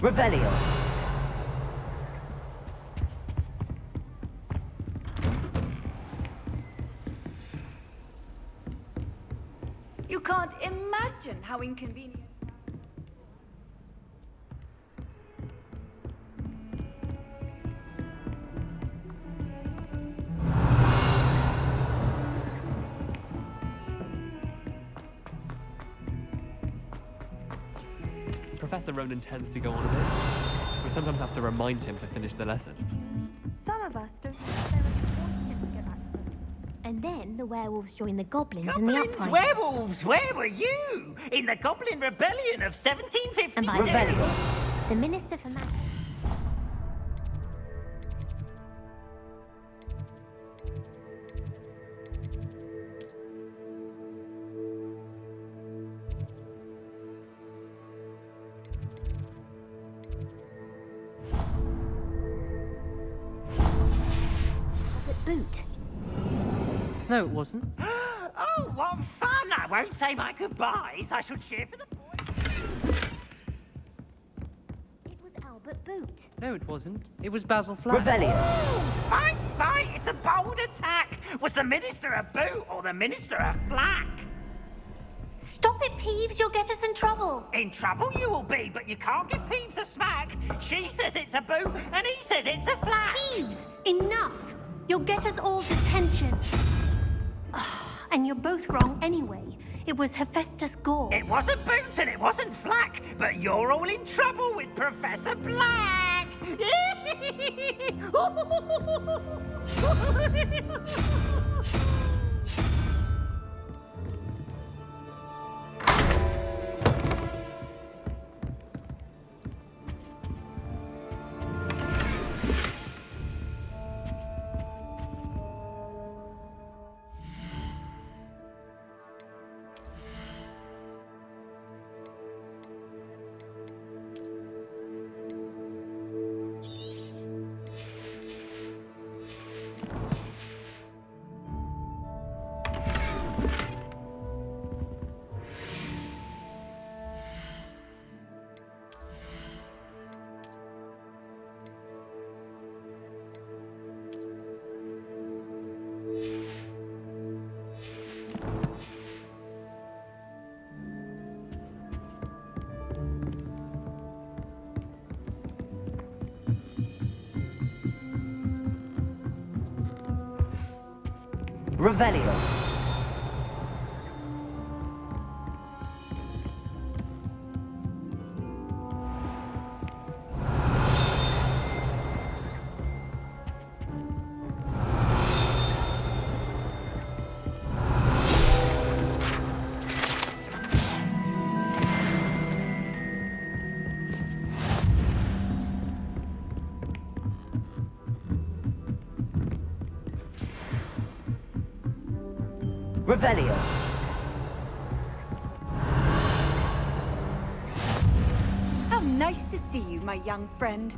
Revelio. You can't imagine how inconvenient. Professor Ronan tends to go on a bit. We sometimes have to remind him to finish the lesson. Some of us don't necessarily want him to get back to them. And then the werewolves join the goblins in the uprising. Werewolves, where were you? In the Goblin Rebellion of 1750? And by Revelio. the Minister for Magic. Boot. No, it wasn't. Oh, what fun! I won't say my goodbyes. I shall cheer for the boys. It was Albert Boot. No, it wasn't. It was Basil Flack. Revelio. Oh, fight, fight! It's a bold attack. Was the Minister a boot or the Minister a flack? Stop it, Peeves. You'll get us in trouble. In trouble you will be, but you can't give Peeves a smack. She says it's a boot, and he says it's a flack. Peeves, enough. You'll get us all detention. And you're both wrong anyway. It was Hephaestus Gore. It wasn't boot and it wasn't flack, but you're all in trouble with Professor Black. Revelio. Revelio. How nice to see you, my young friend.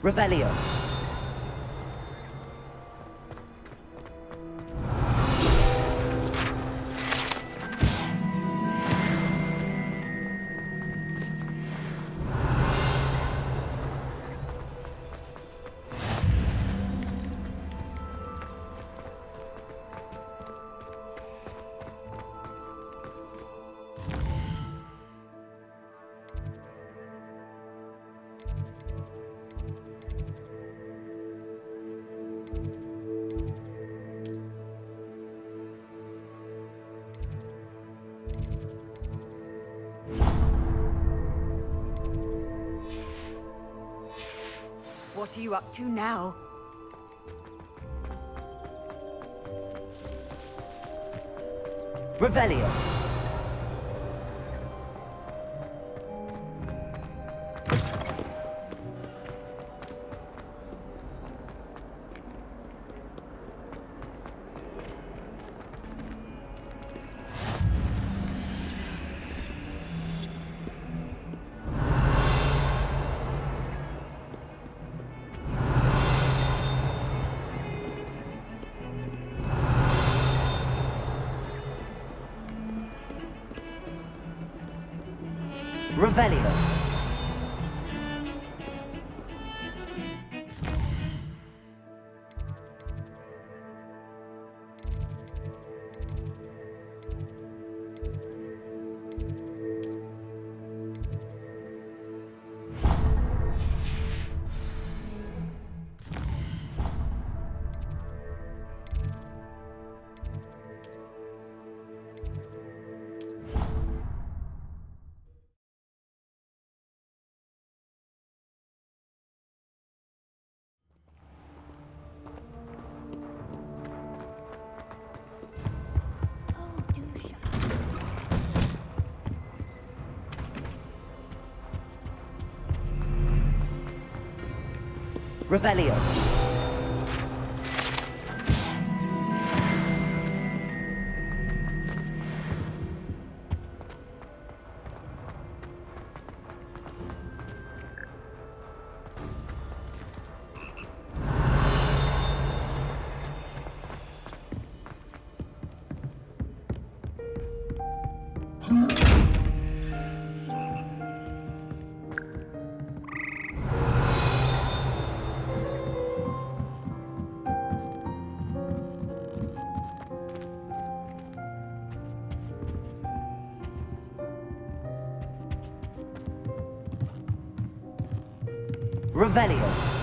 Revelio. What are you up to now? Revelio. Revelio. Revelio. Revelio.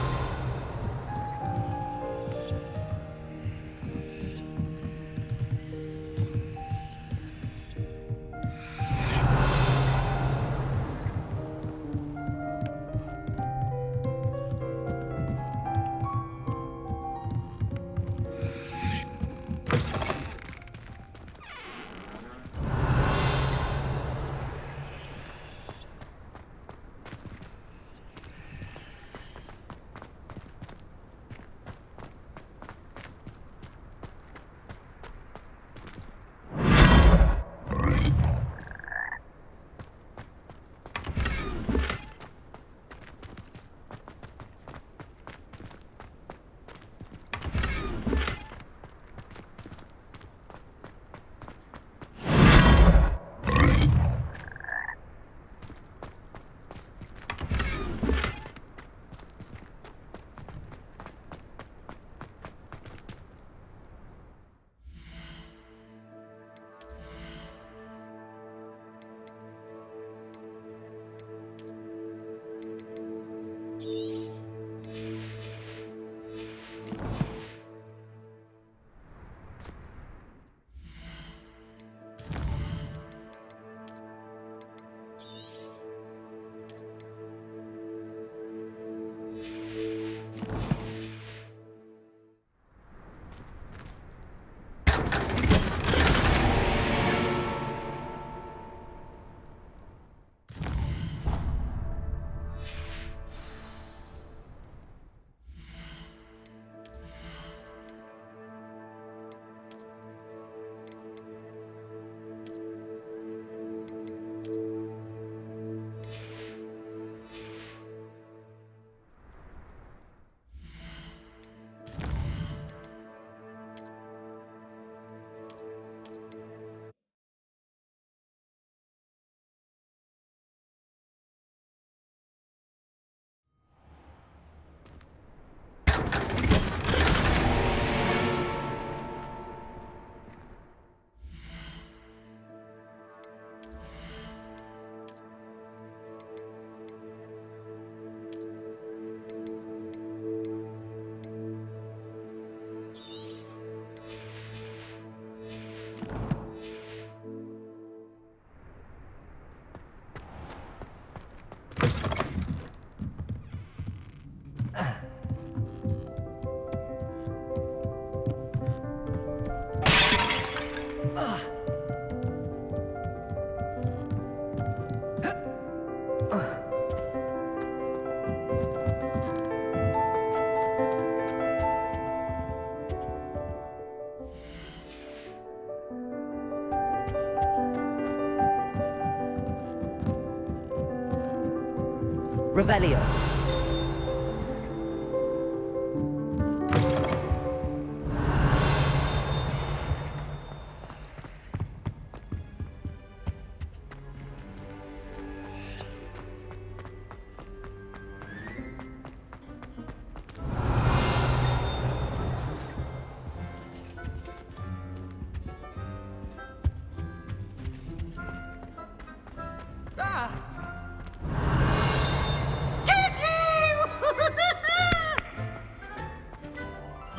Revelio.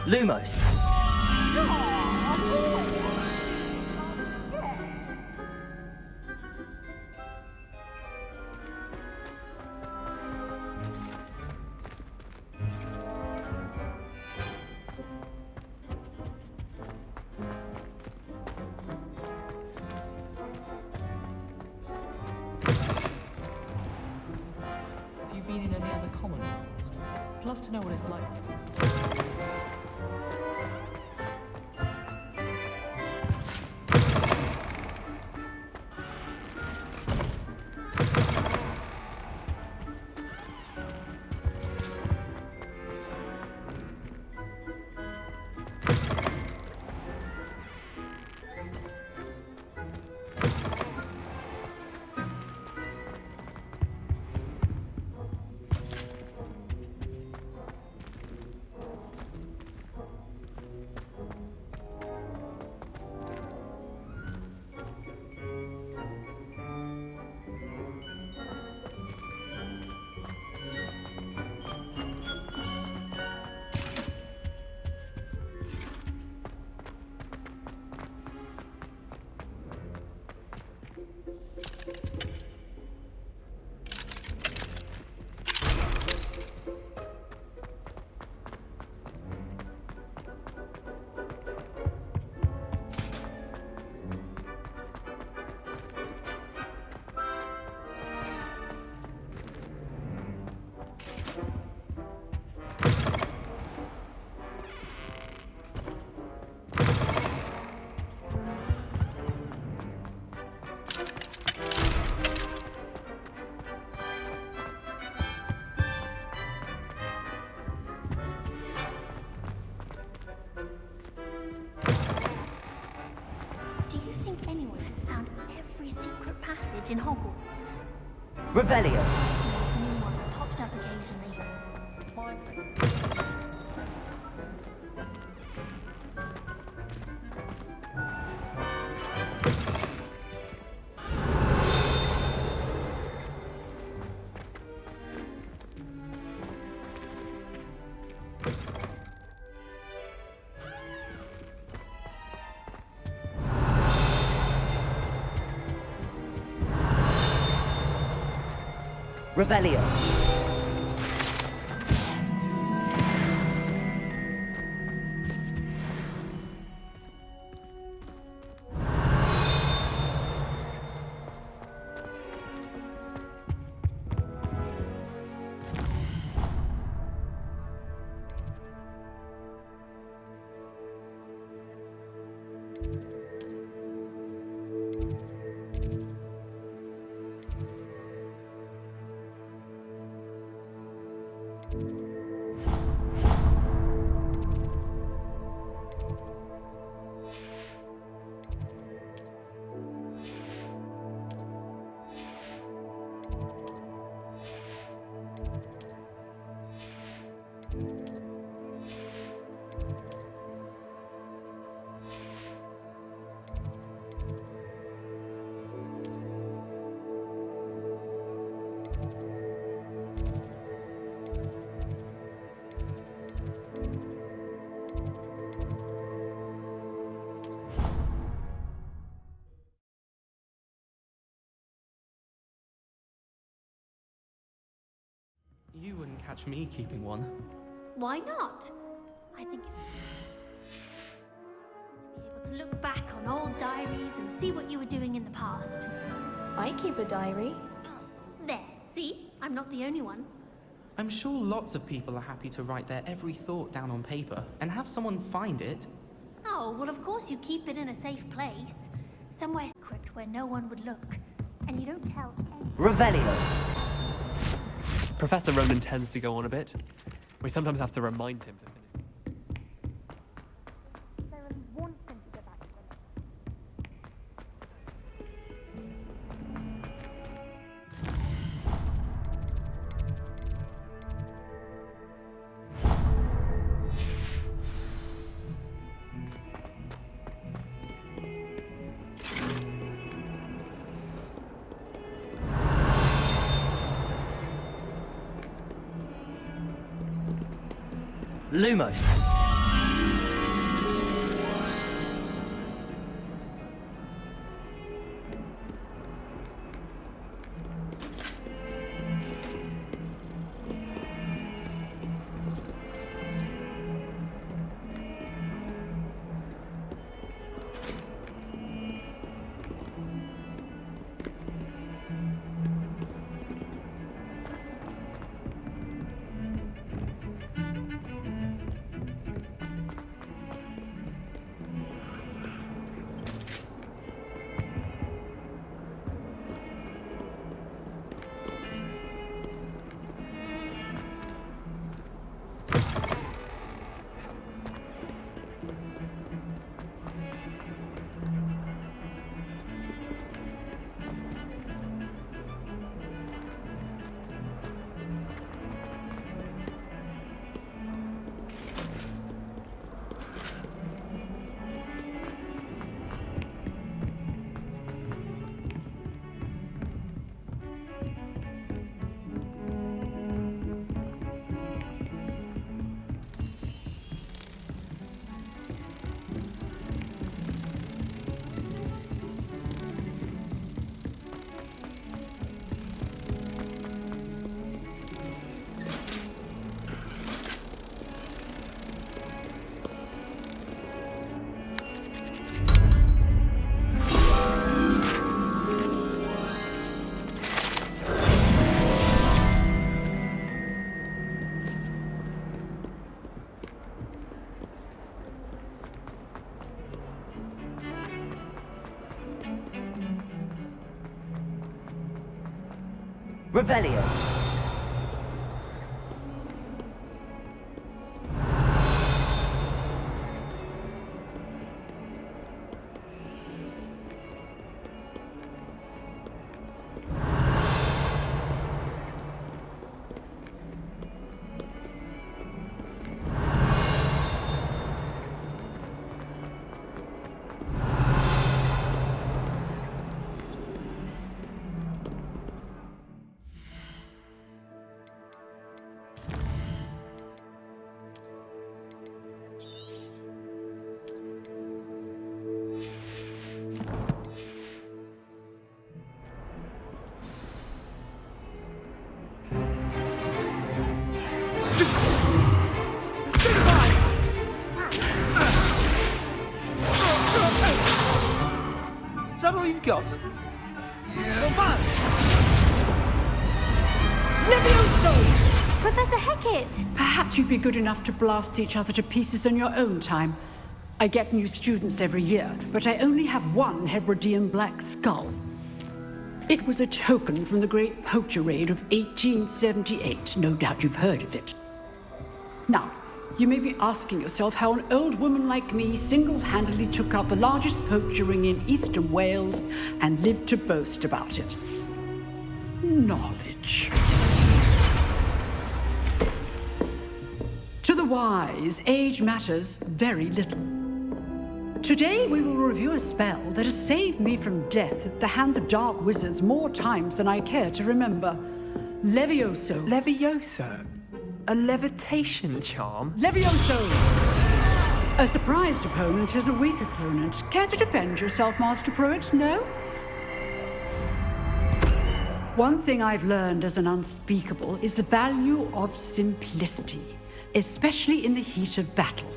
Lumos. Have you been in any other Commonwealths? I'd love to know what it's like. Do you think anyone has found every secret passage in Hogwarts? Revelio. New ones popped up occasionally. Revelio. You wouldn't catch me keeping one. Why not? I think it's to be able to to look back on old diaries and see what you were doing in the past. I keep a diary. There, see? I'm not the only one. I'm sure lots of people are happy to write their every thought down on paper and have someone find it. Oh, well, of course you keep it in a safe place. Somewhere secret where no one would look. And you don't tell anyone. Revelio. Professor Ronan tends to go on a bit. We sometimes have to remind him to finish. Necessarily want them to go back to the Lumos. Revelio. Is that all you've got? Professor Hecat! Perhaps you'd be good enough to blast each other to pieces on your own time. I get new students every year, but I only have one Hebridean black skull. It was a token from the Great Poacher Raid of 1878. No doubt you've heard of it. Now, you may be asking yourself how an old woman like me single-handedly took out the largest poacher ring in eastern Wales and lived to boast about it. Knowledge. To the wise, age matters very little. Today we will review a spell that has saved me from death at the hands of dark wizards more times than I care to remember. Levioso. Levioso? A levitation charm? Levioso! A surprised opponent is a weak opponent. Care to defend yourself, Master Pruitt? No? One thing I've learned as an unspeakable is the value of simplicity, especially in the heat of battle.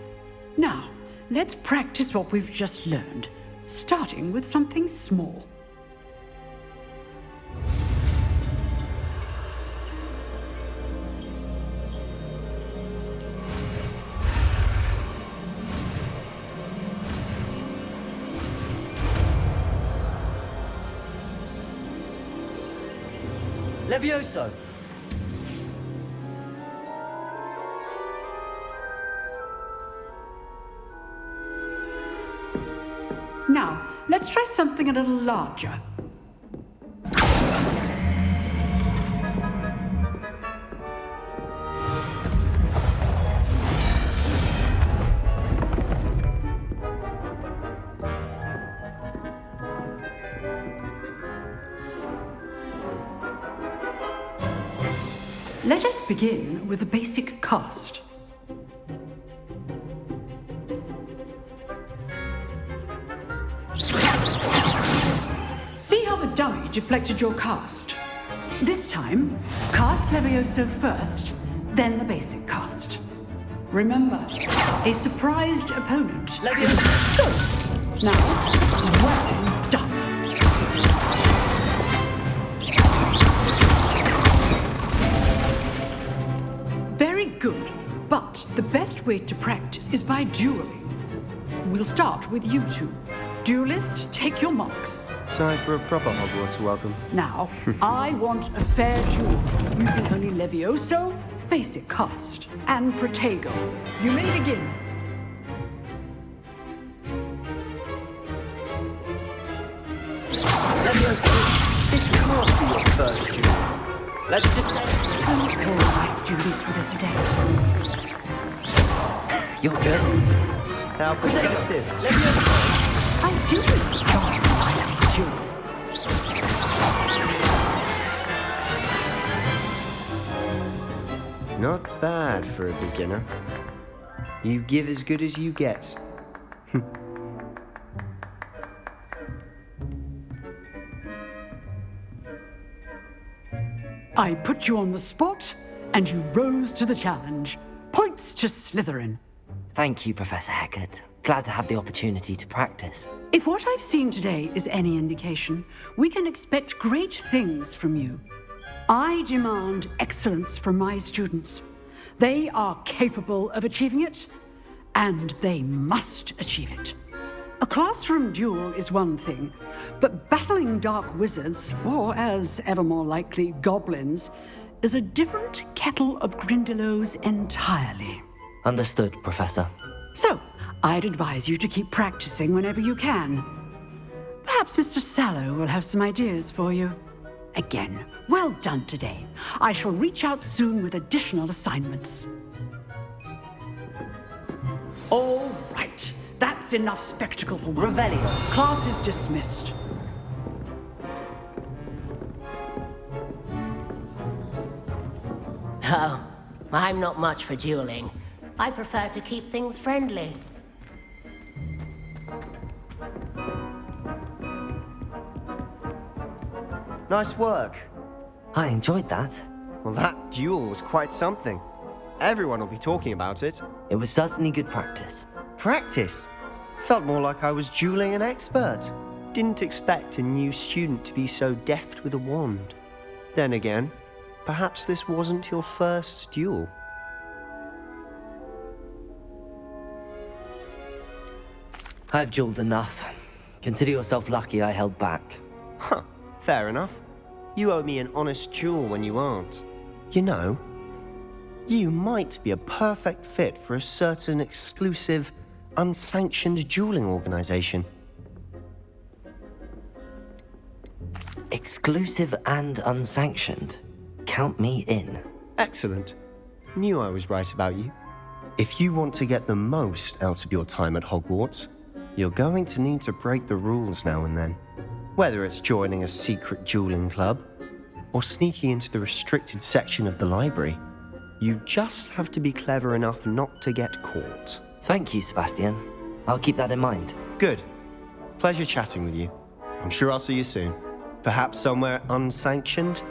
Now, let's practice what we've just learned, starting with something small. Levioso. Now, let's try something a little larger. Let us begin with a basic cast. See how the dummy deflected your cast? This time, cast Levioso first, then the basic cast. Remember, a surprised opponent. Levioso! Good. Now, well done. Very good, but the best way to practice is by dueling. We'll start with you two. Duelists, take your marks. Time for a proper Hogwarts welcome. Now, I want a fair duel, using only Levioso, basic cast, and Protego. You may begin. Levioso, this can't be your first duel. Let's just say... Don't paralyze students with us today. You're good. Now, protective. Levioso. I do duel. Not bad for a beginner. You give as good as you get. I put you on the spot, and you rose to the challenge. Points to Slytherin. Thank you, Professor Hecat. Glad to have the opportunity to practice. If what I've seen today is any indication, we can expect great things from you. I demand excellence from my students. They are capable of achieving it, and they must achieve it. A classroom duel is one thing, but battling dark wizards, or as ever more likely, goblins, is a different kettle of Grindylows entirely. Understood, Professor. So, I'd advise you to keep practicing whenever you can. Perhaps Mr. Sallow will have some ideas for you. Again, well done today. I shall reach out soon with additional assignments. All right. That's enough spectacle for one. Revelio. Class is dismissed. Oh, I'm not much for dueling. I prefer to keep things friendly. Nice work. I enjoyed that. Well, that duel was quite something. Everyone will be talking about it. It was certainly good practice. Practice? Felt more like I was dueling an expert. Didn't expect a new student to be so deft with a wand. Then again, perhaps this wasn't your first duel. I've dueled enough. Consider yourself lucky I held back. Huh, fair enough. You owe me an honest duel when you aren't. You know, you might be a perfect fit for a certain exclusive, unsanctioned dueling organization. Exclusive and unsanctioned. Count me in. Excellent. Knew I was right about you. If you want to get the most out of your time at Hogwarts, you're going to need to break the rules now and then. Whether it's joining a secret dueling club, or sneaking into the restricted section of the library, you just have to be clever enough not to get caught. Thank you, Sebastian. I'll keep that in mind. Good. Pleasure chatting with you. I'm sure I'll see you soon. Perhaps somewhere unsanctioned?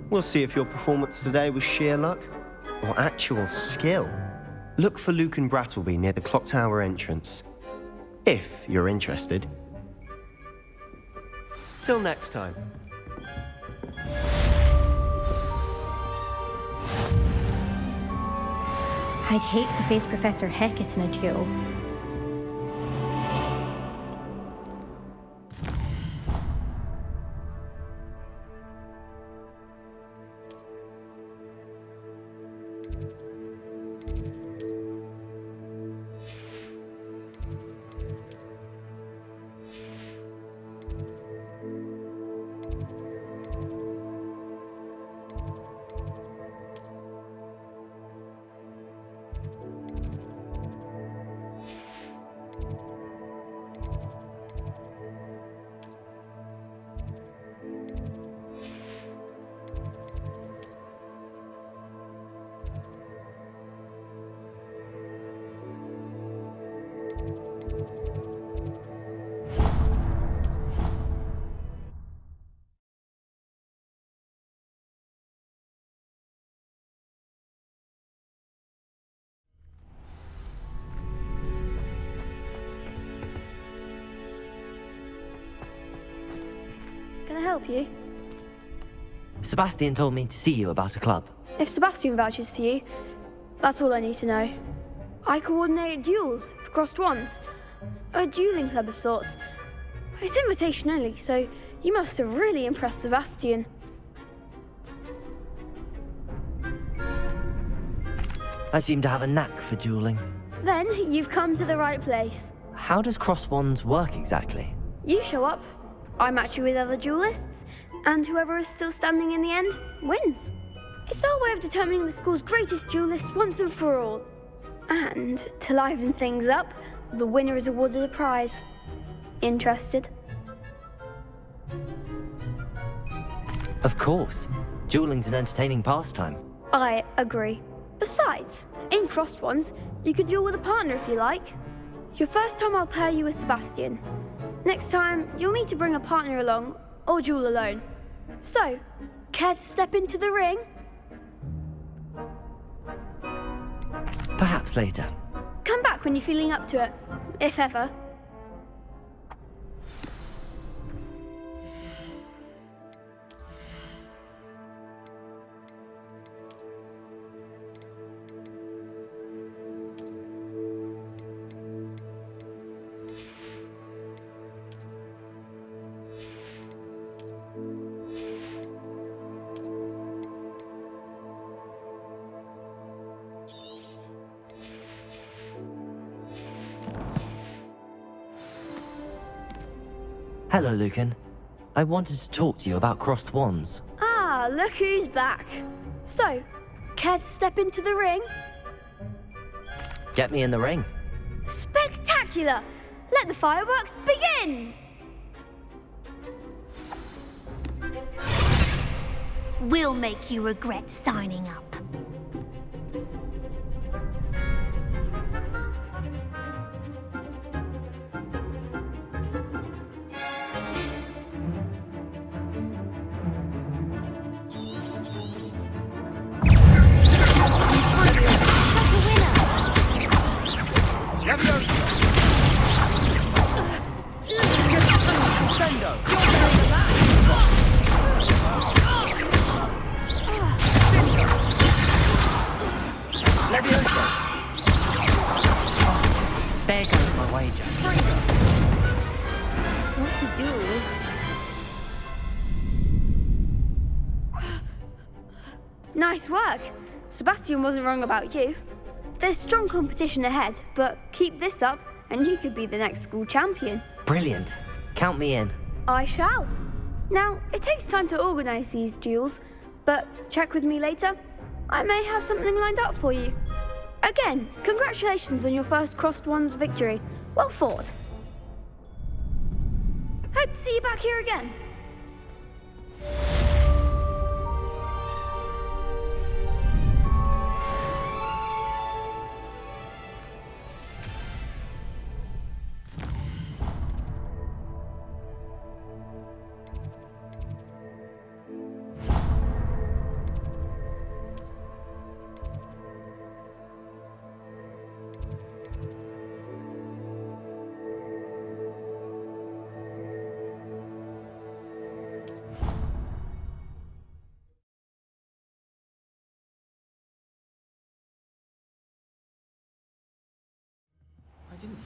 We'll see if your performance today was sheer luck or actual skill. Look for Luke and Brattleby near the clock tower entrance. if you're interested. Till next time. I'd hate to face Professor Hecat in a duel. Can I help you? Sebastian told me to see you about a club. If Sebastian vouches for you, that's all I need to know. I coordinate duels for crossed wands. A dueling club of sorts. It's invitation only, so you must have really impressed Sebastian. I seem to have a knack for dueling. Then you've come to the right place. How does crossed wands work exactly? You show up, I match you with other duelists, and whoever is still standing in the end wins. It's our way of determining the school's greatest duelist once and for all. And to liven things up, the winner is awarded a prize. Interested? Of course. Dueling's an entertaining pastime. I agree. Besides, in crossed ones, you can duel with a partner if you like. Your first time I'll pair you with Sebastian. Next time, you'll need to bring a partner along, or duel alone. So, care to step into the ring? Perhaps later. Come back when you're feeling up to it, if ever. Hello, Lucan. I wanted to talk to you about crossed wands. Ah, look who's back. So, care to step into the ring? Get me in the ring. Spectacular! Let the fireworks begin! We'll make you regret signing up. There goes my wager. What to do? Nice work. Sebastian wasn't wrong about you. There's strong competition ahead, but keep this up and you could be the next school champion. Brilliant. Count me in. I shall. Now, it takes time to organise these duels, but check with me later. I may have something lined up for you. Again, congratulations on your first crossed wands victory. Well fought. Hope to see you back here again.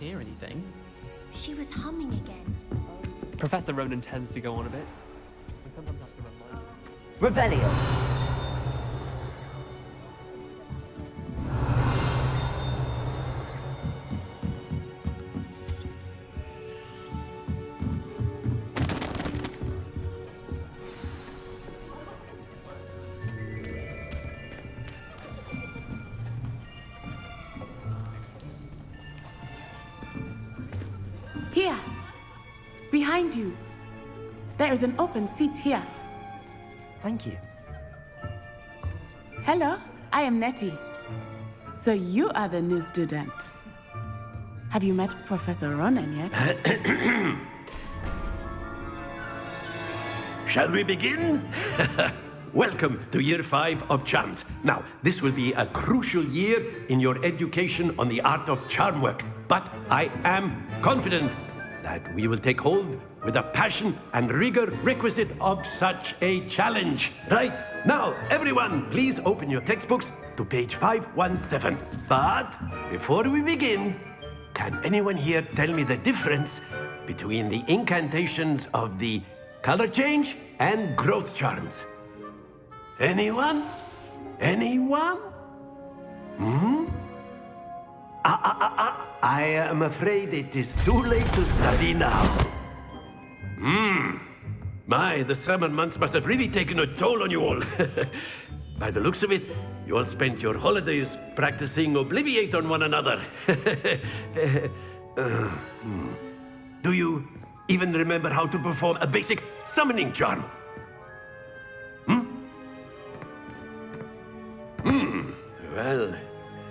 hear anything. She was humming again. Professor Ronan tends to go on a bit. We sometimes have to remind him. Revelio. Here, behind you. There is an open seat here. Thank you. Hello, I am Nettie. So you are the new student. Have you met Professor Ronan yet? Shall we begin? Welcome to Year 5 of Charms. Now, this will be a crucial year in your education on the art of charm work. But I am confident that we will take hold with the passion and rigor requisite of such a challenge. Right, now, everyone, please open your textbooks to page 517. But before we begin, can anyone here tell me the difference between the incantations of the color change and growth charms? Anyone? Anyone? I am afraid it is too late to study now. My, the summer months must have really taken a toll on you all. By the looks of it, you all spent your holidays practicing Obliviate on one another. Do you even remember how to perform a basic summoning charm? Well,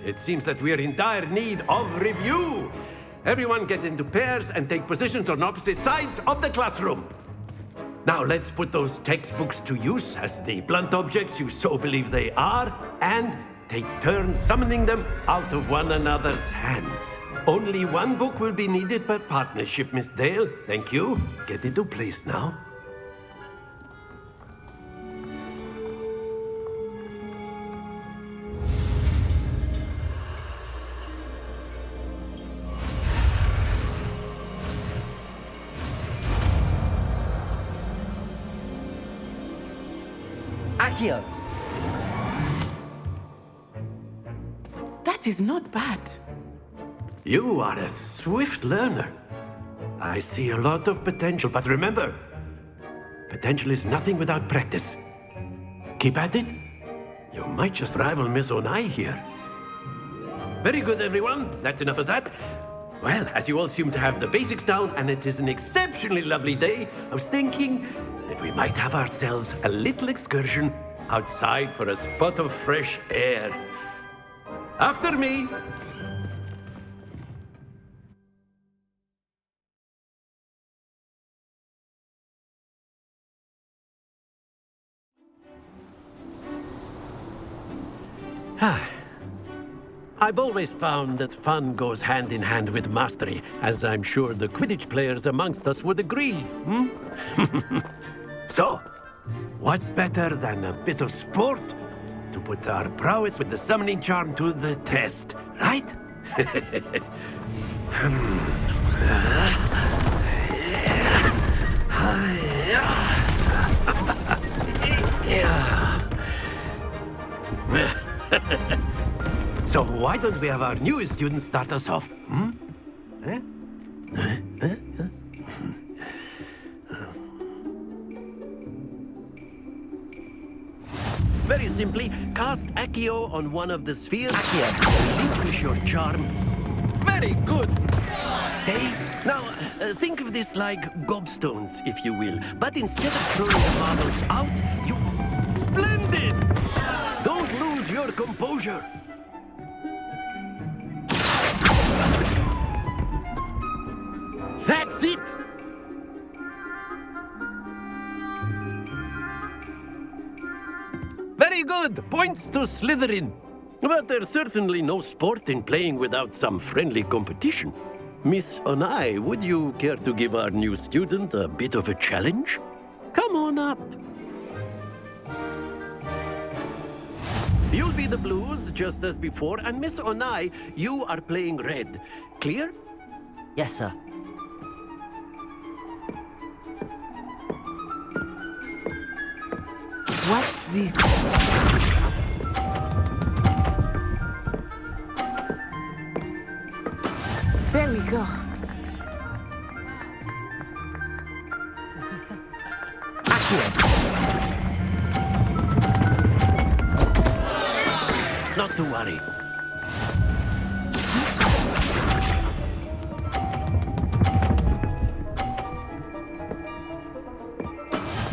it seems that we are in dire need of review. Everyone get into pairs and take positions on opposite sides of the classroom. Now let's put those textbooks to use as the blunt objects you so believe they are, and take turns summoning them out of one another's hands. Only one book will be needed per partnership, Miss Dale. Thank you. Get into place now. Accio. That is not bad. You are a swift learner. I see a lot of potential, but remember, potential is nothing without practice. Keep at it. You might just rival Miss Onai here. Very good, everyone. That's enough of that. Well, as you all seem to have the basics down, and it is an exceptionally lovely day, I was thinking that we might have ourselves a little excursion outside for a spot of fresh air. After me. I've always found that fun goes hand in hand with mastery, as I'm sure the Quidditch players amongst us would agree. So, what better than a bit of sport to put our prowess with the summoning charm to the test, right? So why don't we have our newest student start us off? Very simply, cast Accio on one of the spheres. Accio. Relinquish your charm. Very good. Stay. Now, think of this like gobstones, if you will. But instead of throwing the marbles out, you... Splendid! Don't lose your composure. That's it! Very good! Points to Slytherin. But there's certainly no sport in playing without some friendly competition. Miss Onai, would you care to give our new student a bit of a challenge? Come on up. You'll be the blues, just as before, and Miss Onai, you are playing red. Clear? Yes, sir. Watch this. There we go. Not to worry.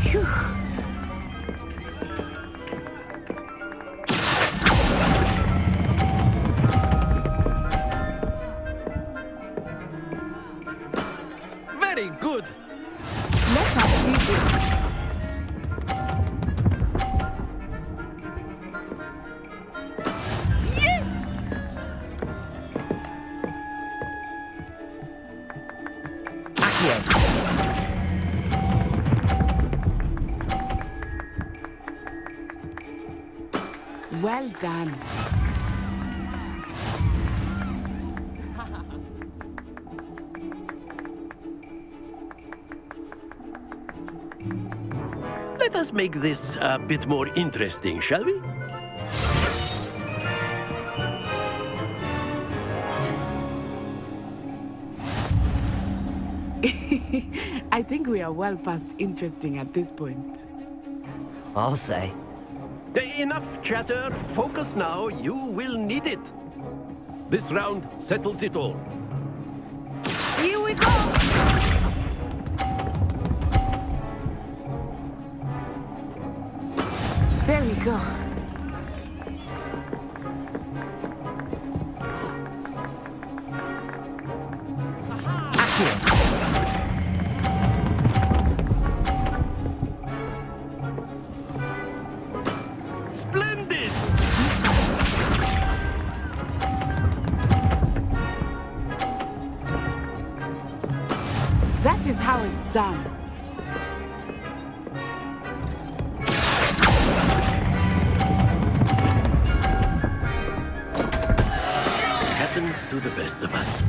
Phew. Very good. Let us see this. Well done. Let us make this a bit more interesting, shall we? I think we are well past interesting at this point. I'll say. Enough chatter. Focus now. You will need it. This round settles it all. Here we go! There we go. Splendid! That is how it's done. Happens to the best of us.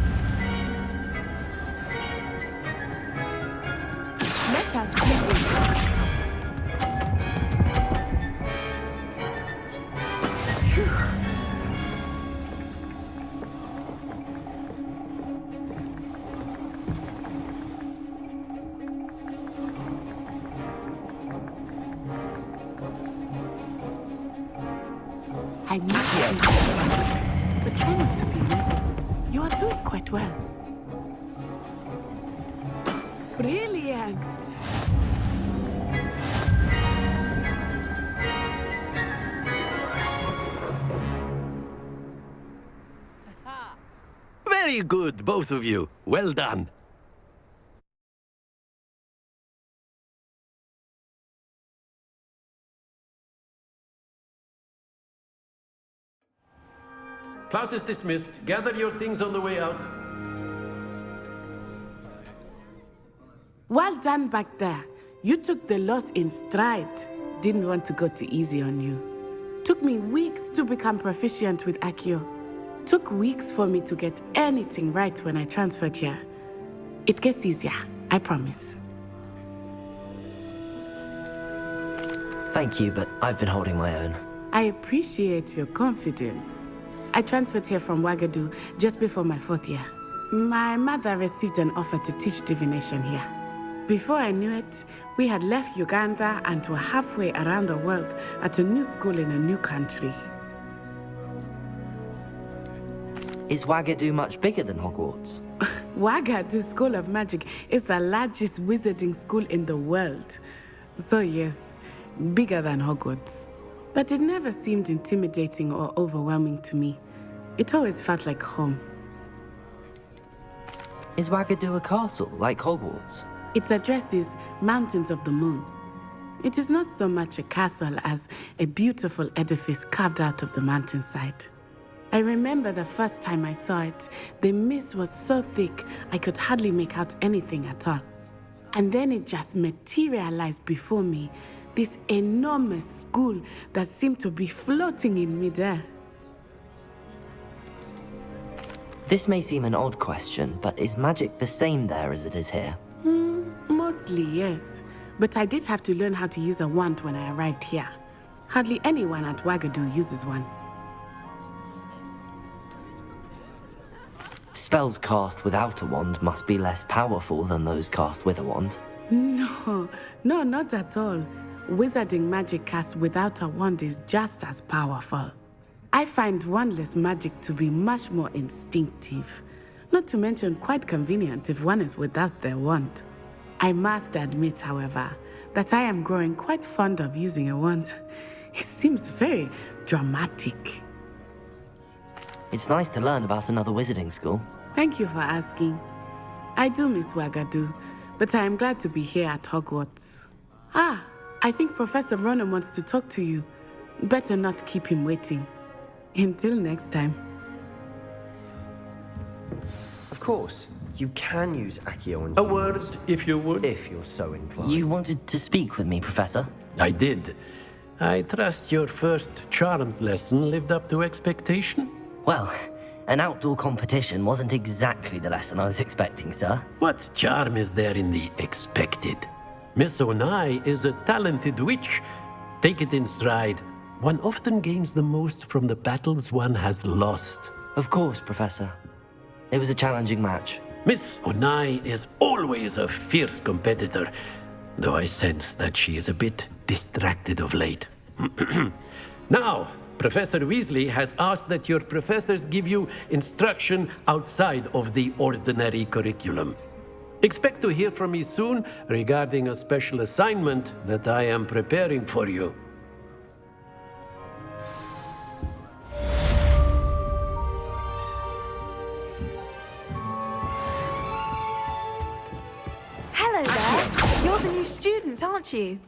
Let us see this. I know you, but try not to be nervous. You are doing quite well. Brilliant! Very good, both of you. Well done. Class is dismissed. Gather your things on the way out. Well done back there. You took the loss in stride. Didn't want to go too easy on you. Took me weeks to become proficient with Accio. Took weeks for me to get anything right when I transferred here. It gets easier, I promise. Thank you, but I've been holding my own. I appreciate your confidence. I transferred here from Wagadu just before my 4th year. My mother received an offer to teach divination here. Before I knew it, we had left Uganda and were halfway around the world at a new school in a new country. Is Wagadu much bigger than Hogwarts? Wagadu School of Magic is the largest wizarding school in the world. So yes, bigger than Hogwarts. But it never seemed intimidating or overwhelming to me. It always felt like home. Is Wagadu a castle, like Hogwarts? Its address is Mountains of the Moon. It is not so much a castle as a beautiful edifice carved out of the mountainside. I remember the first time I saw it, the mist was so thick I could hardly make out anything at all. And then it just materialized before me, this enormous school that seemed to be floating in midair. This may seem an odd question, but is magic the same there as it is here? Mostly, yes. But I did have to learn how to use a wand when I arrived here. Hardly anyone at Wagadu uses one. Spells cast without a wand must be less powerful than those cast with a wand. No, not at all. Wizarding magic cast without a wand is just as powerful. I find wandless magic to be much more instinctive. Not to mention quite convenient if one is without their wand. I must admit, however, that I am growing quite fond of using a wand. It seems very dramatic. It's nice to learn about another wizarding school. Thank you for asking. I do miss Wagadu, but I am glad to be here at Hogwarts. I think Professor Ronan wants to talk to you. Better not keep him waiting. Until next time. Of course, you can use Accio and A word, if you would. if you're so inclined. You wanted to speak with me, Professor? I did. I trust your first charms lesson lived up to expectation? Well, an outdoor competition wasn't exactly the lesson I was expecting, sir. What charm is there in the expected? Miss Onai is a talented witch. Take it in stride. One often gains the most from the battles one has lost. Of course, Professor. It was a challenging match. Miss Onai is always a fierce competitor, though I sense that she is a bit distracted of late. Now, Professor Weasley has asked that your professors give you instruction outside of the ordinary curriculum. Expect to hear from me soon regarding a special assignment that I am preparing for you. Hello there. You're the new student, aren't you?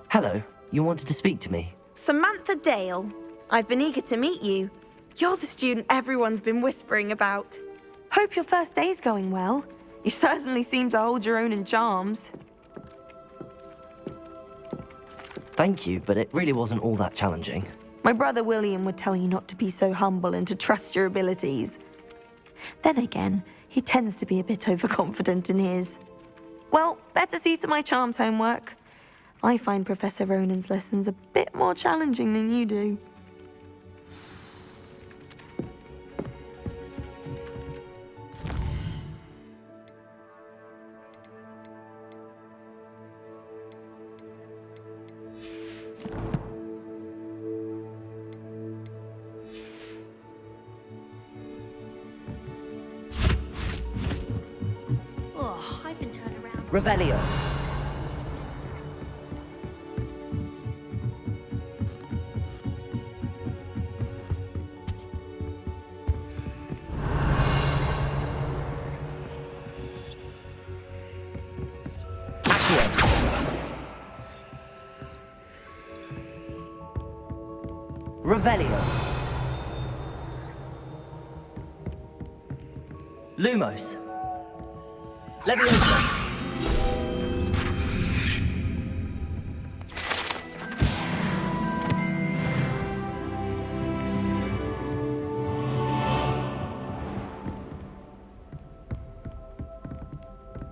Hello, you wanted to speak to me? Samantha Dale. I've been eager to meet you. You're the student everyone's been whispering about. Hope your first day's going well. You certainly seem to hold your own in charms. Thank you, but it really wasn't all that challenging. My brother William would tell you not to be so humble and to trust your abilities. Then again, he tends to be a bit overconfident in his. Well, better see to my charms homework. I find Professor Ronan's lessons a bit more challenging than you do. Oh, I've been turned around. Revelio. Revelio. Lumos. Leviosa.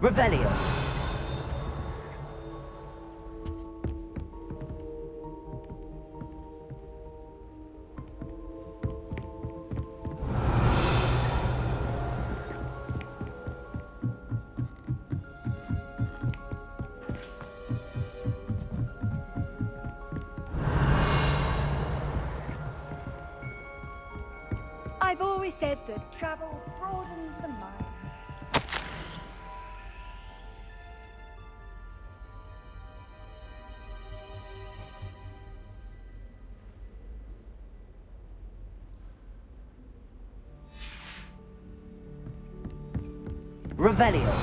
Revelio. I've always said that travel broadens the mind. Revelio.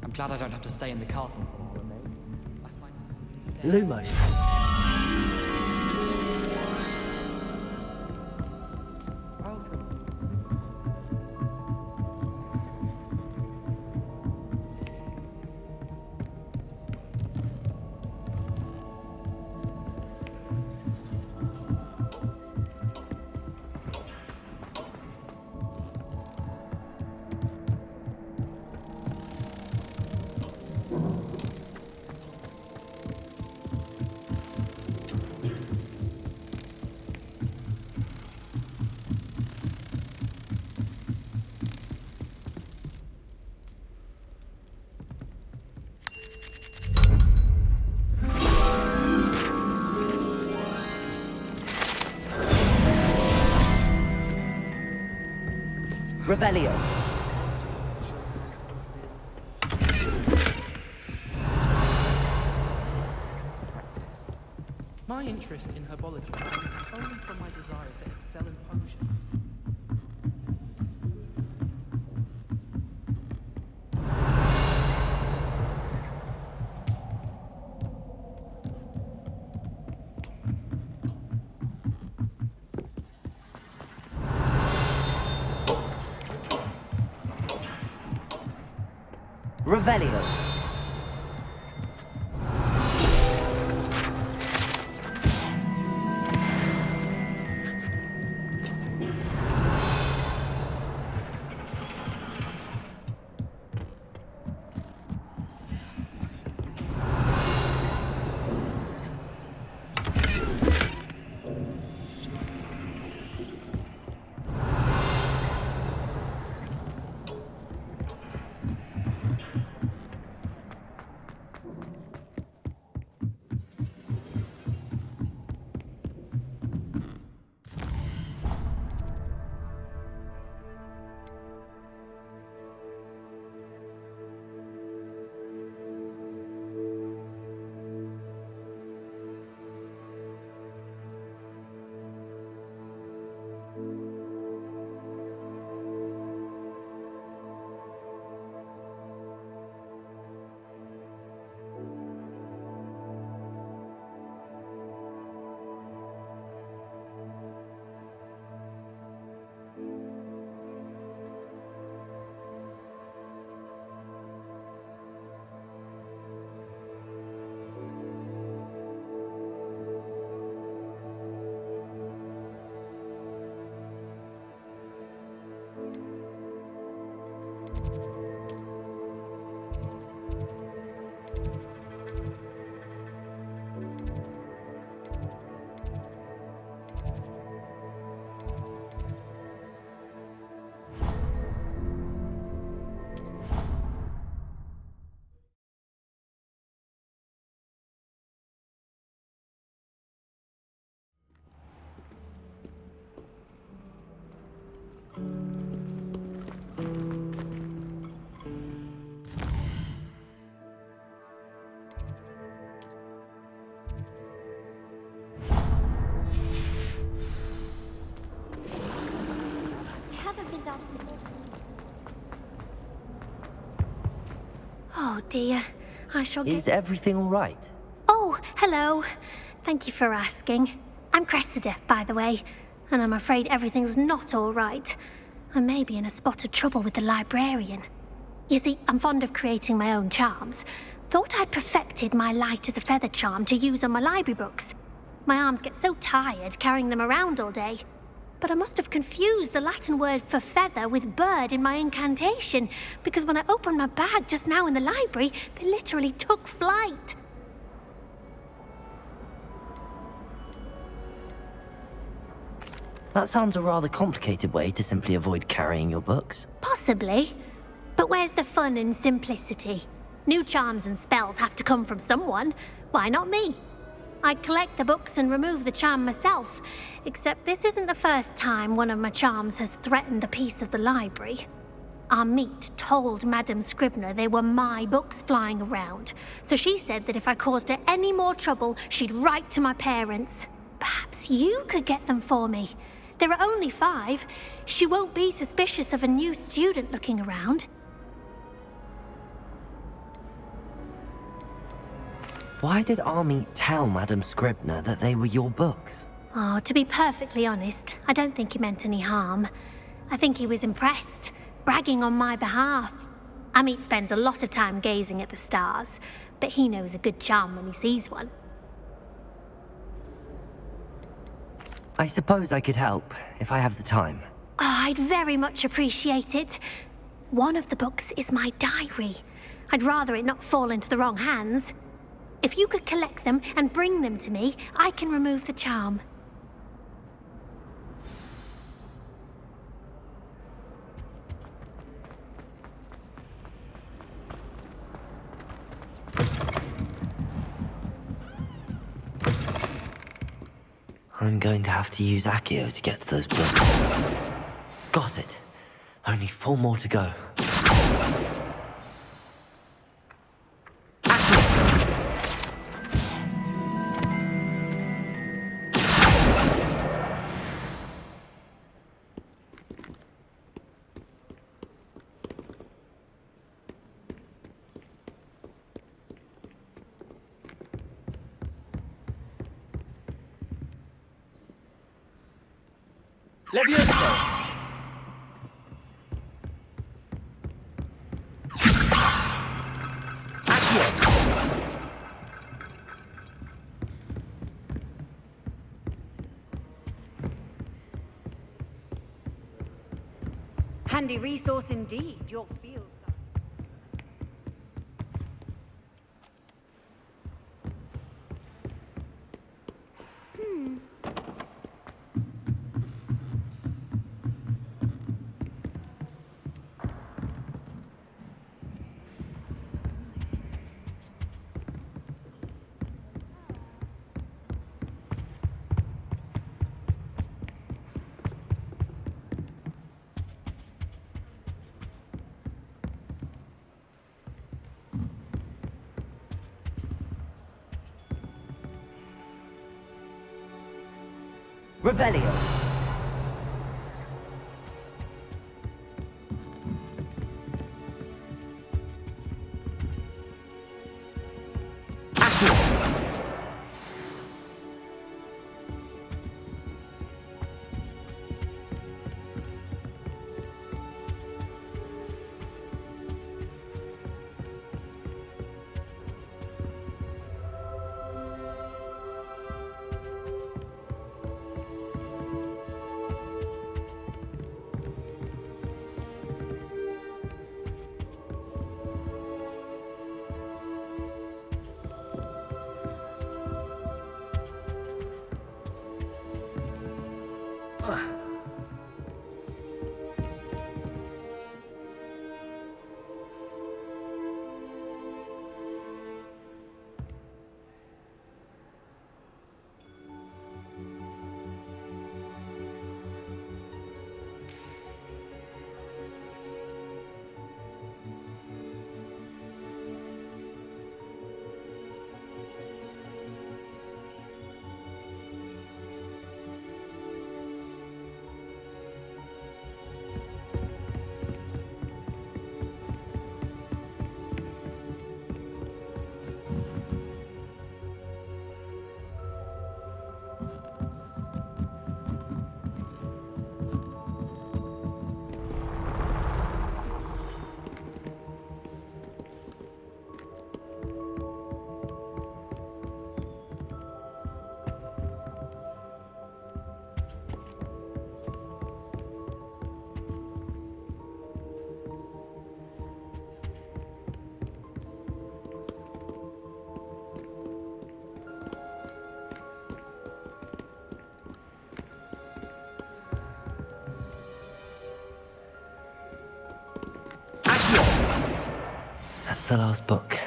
I'm glad I don't have to stay in the castle. Lumos. Revelio. My interest in herbology comes only from my desire to excel in potions. Revelio. Oh dear, I shall get... Is everything all right? Oh, hello. Thank you for asking. I'm Cressida, by the way, and I'm afraid everything's not all right. I may be in a spot of trouble with the librarian. You see, I'm fond of creating my own charms. Thought I'd perfected my light as a feather charm to use on my library books. My arms get so tired carrying them around all day. But I must have confused the Latin word for feather with bird in my incantation, because when I opened my bag just now in the library, they literally took flight. That sounds a rather complicated way to simply avoid carrying your books. Possibly. But where's the fun in simplicity? New charms and spells have to come from someone. Why not me? I collect the books and remove the charm myself, except this isn't the first time one of my charms has threatened the peace of the library. Our meet told Madame Scribner they were my books flying around, so she said that if I caused her any more trouble, she'd write to my parents. Perhaps you could get them for me. There are only 5. She won't be suspicious of a new student looking around. Why did Army tell Madame Scribner that they were your books? Oh, to be perfectly honest, I don't think he meant any harm. I think he was impressed, bragging on my behalf. Amit spends a lot of time gazing at the stars, but he knows a good charm when he sees one. I suppose I could help, if I have the time. Oh, I'd very much appreciate it. One of the books is my diary. I'd rather it not fall into the wrong hands. If you could collect them and bring them to me, I can remove the charm. I'm going to have to use Accio to get to those books. Got it. Only 4 more to go. Levioso! Handy resource indeed, your field. Revelio. That's the last book.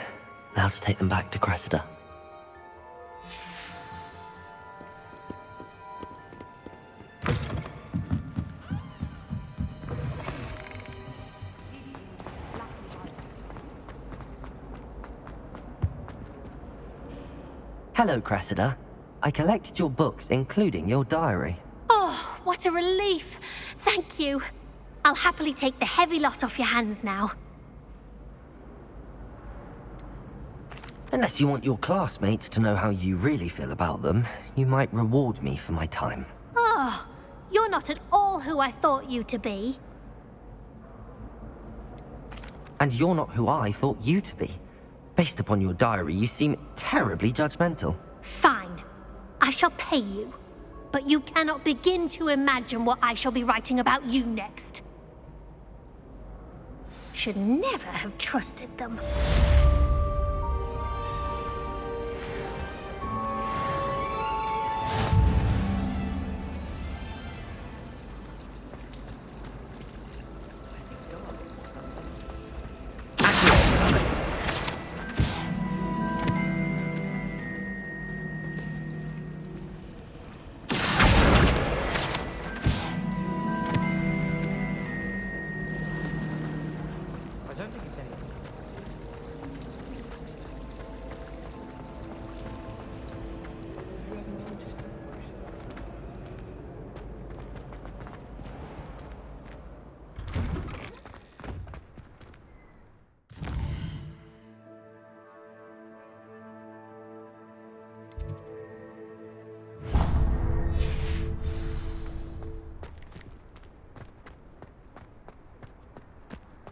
Now to take them back to Cressida. Hello, Cressida. I collected your books, including your diary. Oh, what a relief. Thank you. I'll happily take the heavy lot off your hands now. Unless you want your classmates to know how you really feel about them, you might reward me for my time. Oh, you're not at all who I thought you to be. And you're not who I thought you to be. Based upon your diary, you seem terribly judgmental. Fine. I shall pay you. But you cannot begin to imagine what I shall be writing about you next. Should never have trusted them.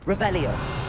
Revelio.